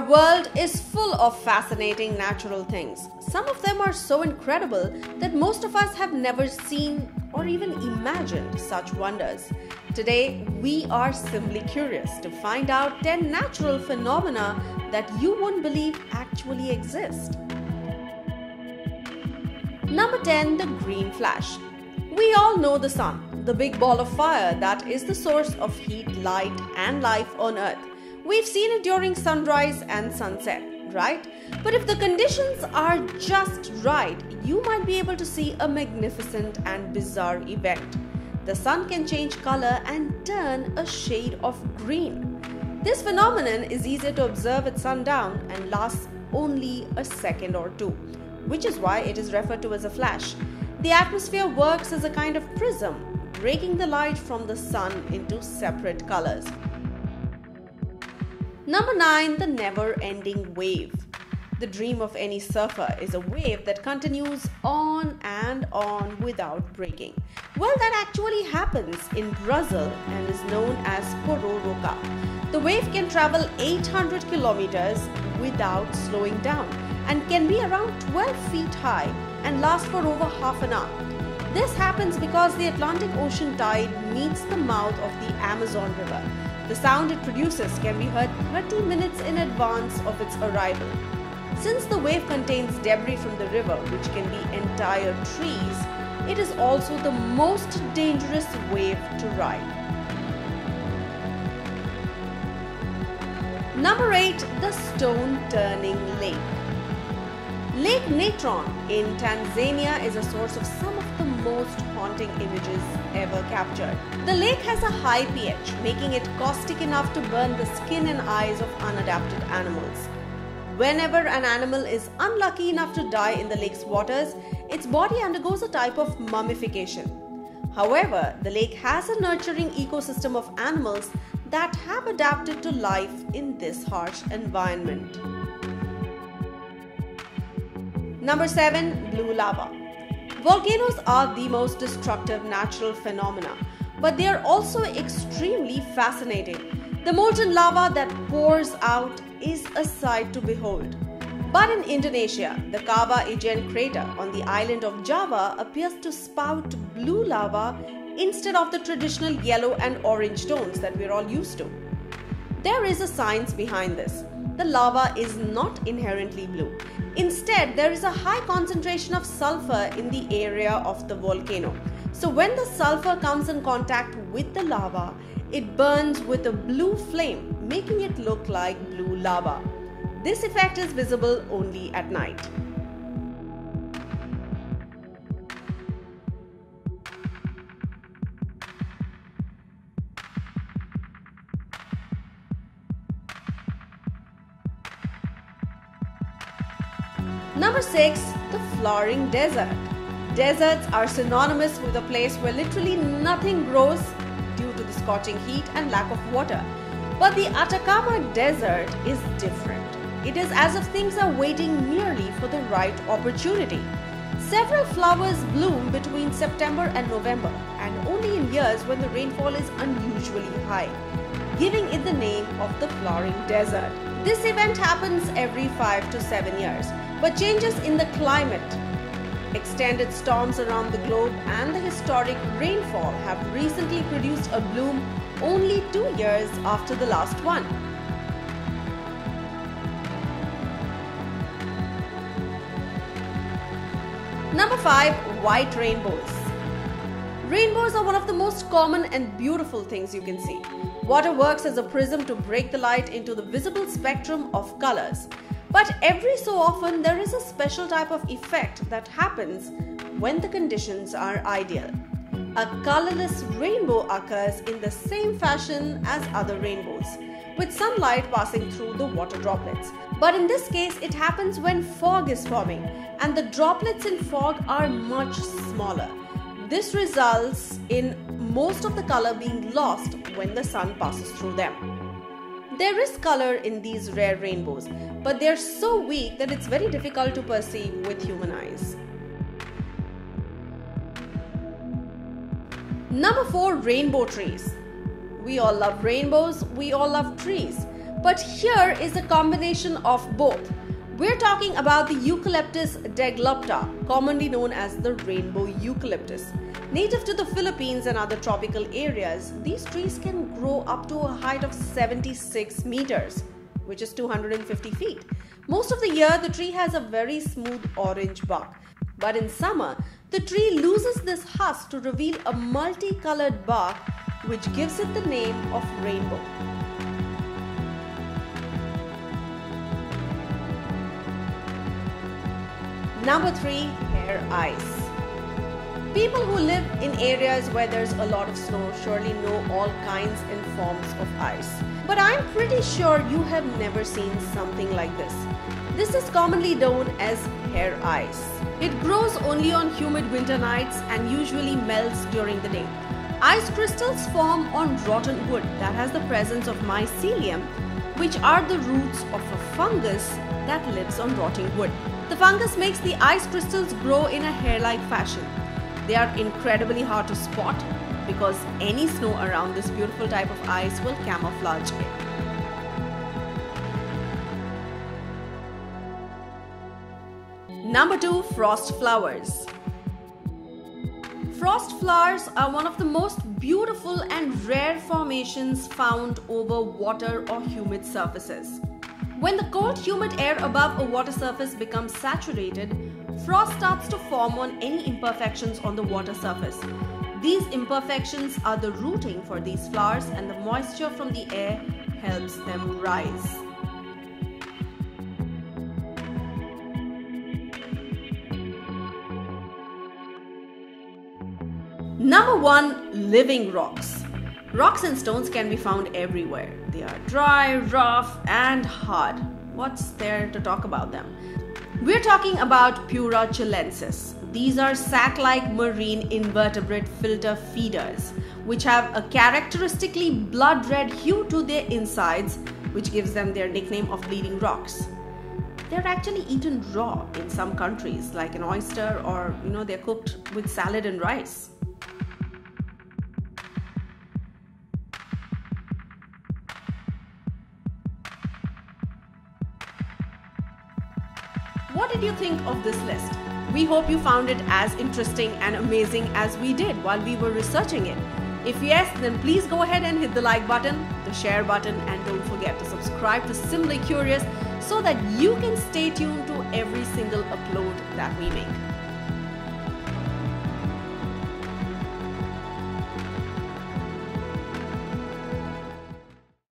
Our world is full of fascinating natural things. Some of them are so incredible that most of us have never seen or even imagined such wonders. Today, we are simply curious to find out 10 natural phenomena that you won't believe actually exist. Number 10. The green flash. We all know the sun, the big ball of fire that is the source of heat, light, and life on Earth. We've seen it during sunrise and sunset, right? But if the conditions are just right, you might be able to see a magnificent and bizarre event. The sun can change color and turn a shade of green. This phenomenon is easier to observe at sundown and lasts only a second or two, which is why it is referred to as a flash. The atmosphere works as a kind of prism, breaking the light from the sun into separate colors. Number 9. The never-ending wave. The dream of any surfer is a wave that continues on and on without breaking. Well, that actually happens in Brazil and is known as pororoca. The wave can travel 800 kilometers without slowing down and can be around 12 feet high and last for over half an hour. This happens because the Atlantic Ocean tide meets the mouth of the Amazon River. The sound it produces can be heard 30 minutes in advance of its arrival. Since the wave contains debris from the river, which can be entire trees, it is also the most dangerous wave to ride. Number 8. The stone-turning lake. Lake Natron in Tanzania is a source of some of the most haunting images ever captured. The lake has a high pH, making it caustic enough to burn the skin and eyes of unadapted animals. Whenever an animal is unlucky enough to die in the lake's waters, its body undergoes a type of mummification. However, the lake has a nurturing ecosystem of animals that have adapted to life in this harsh environment. Number 7. Blue lava. Volcanoes are the most destructive natural phenomena, but they are also extremely fascinating. The molten lava that pours out is a sight to behold. But in Indonesia, the Kava Ijen crater on the island of Java appears to spout blue lava instead of the traditional yellow and orange tones that we're all used to. There is a science behind this. The lava is not inherently blue. Instead, there is a high concentration of sulfur in the area of the volcano. So when the sulfur comes in contact with the lava, it burns with a blue flame, making it look like blue lava. This effect is visible only at night. Number 6. The flowering desert. Deserts are synonymous with a place where literally nothing grows due to the scorching heat and lack of water. But the Atacama Desert is different. It is as if things are waiting merely for the right opportunity. Several flowers bloom between September and November, and only in years when the rainfall is unusually high, giving it the name of the flowering desert. This event happens every 5 to 7 years, but changes in the climate, extended storms around the globe, and the historic rainfall have recently produced a bloom only 2 years after the last one. Number 5. White rainbows. Rainbows are one of the most common and beautiful things you can see. Water works as a prism to break the light into the visible spectrum of colors. But every so often, there is a special type of effect that happens when the conditions are ideal. A colorless rainbow occurs in the same fashion as other rainbows, with sunlight passing through the water droplets. But in this case, it happens when fog is forming, and the droplets in fog are much smaller. This results in most of the color being lost when the sun passes through them. There is color in these rare rainbows, but they are so weak that it's very difficult to perceive with human eyes. Number 4. Rainbow trees. We all love rainbows, we all love trees. But here is a combination of both. We're talking about the Eucalyptus deglupta, commonly known as the rainbow eucalyptus. Native to the Philippines and other tropical areas, these trees can grow up to a height of 76 meters, which is 250 feet. Most of the year, the tree has a very smooth orange bark. But in summer, the tree loses this husk to reveal a multicolored bark, which gives it the name of rainbow. Number 3, hair ice. People who live in areas where there's a lot of snow surely know all kinds and forms of ice. But I'm pretty sure you have never seen something like this. This is commonly known as hair ice. It grows only on humid winter nights and usually melts during the day. Ice crystals form on rotten wood that has the presence of mycelium, which are the roots of a fungus that lives on rotting wood. The fungus makes the ice crystals grow in a hair-like fashion. They are incredibly hard to spot because any snow around this beautiful type of ice will camouflage it. Number 2, frost flowers. Frost flowers are one of the most beautiful and rare formations found over water or humid surfaces. When the cold, humid air above a water surface becomes saturated, frost starts to form on any imperfections on the water surface. These imperfections are the rooting for these flowers, and the moisture from the air helps them rise. Number 1, living rocks. Rocks and stones can be found everywhere. They are dry, rough, and hard. What's there to talk about them? We're talking about Pura chilensis. These are sac-like marine invertebrate filter feeders, which have a characteristically blood red hue to their insides, which gives them their nickname of bleeding rocks. They're actually eaten raw in some countries, like an oyster, or they're cooked with salad and rice. What did you think of this list? We hope you found it as interesting and amazing as we did while we were researching it. If yes, then please go ahead and hit the like button, the share button, and don't forget to subscribe to Simbly Curious so that you can stay tuned to every single upload that we make.